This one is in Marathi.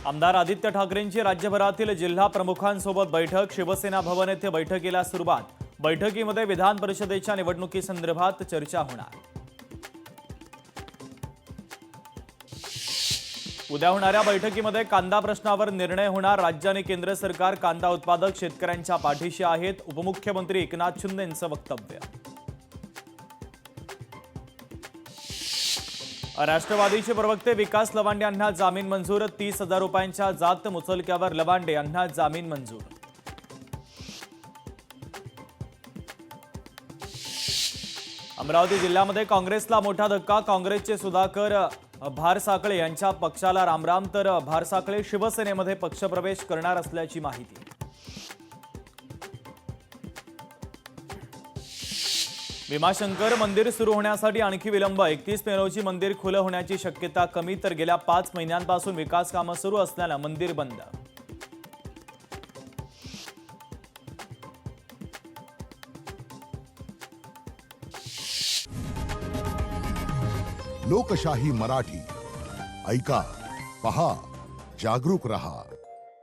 आमदार आदित्य ठाकरेंची राज्यभरातील जिल्हा प्रमुखांसोबत बैठक। शिवसेना भवन येथे बैठकीला सुरुवात। बैठकीमध्ये विधान परिषदेच्या निवडणुकीसंदर्भात चर्चा होणार। उद्या होणाऱ्या बैठकीमध्ये कांदा प्रश्नावर निर्णय होणार। राज्य आणि केंद्र सरकार कांदा उत्पादक शेतकऱ्यांच्या पाठीशी आहेत। उपमुख्यमंत्री एकनाथ शिंदे यांचं वक्तव्य। राष्ट्रवादीचे प्रवक्ते विकास लवांडे यांना जामीन मंजूर। 30,000 रुपयांच्या जात मुचलक्यावर लवांडे यांना जामीन मंजूर। अमरावती जिल्ह्यामध्ये काँग्रेसला मोठा धक्का। काँग्रेसचे सुधाकर भारसाखळे यांच्या पक्षाला रामराम, तर भारसाखळे शिवसेनेमध्ये पक्षप्रवेश करणार असल्याची माहिती। भीमाशंकर मंदिर सुरू होण्यासाठी आणखी विलंब। 31 मे रोजी मंदिर खुलं होण्याची शक्यता कमी, तर गेल्या 5 महिन्यांपासून विकास कामं सुरू असल्यानं मंदिर बंद। लोकशाही मराठी ऐका, पहा, जागरूक रहा।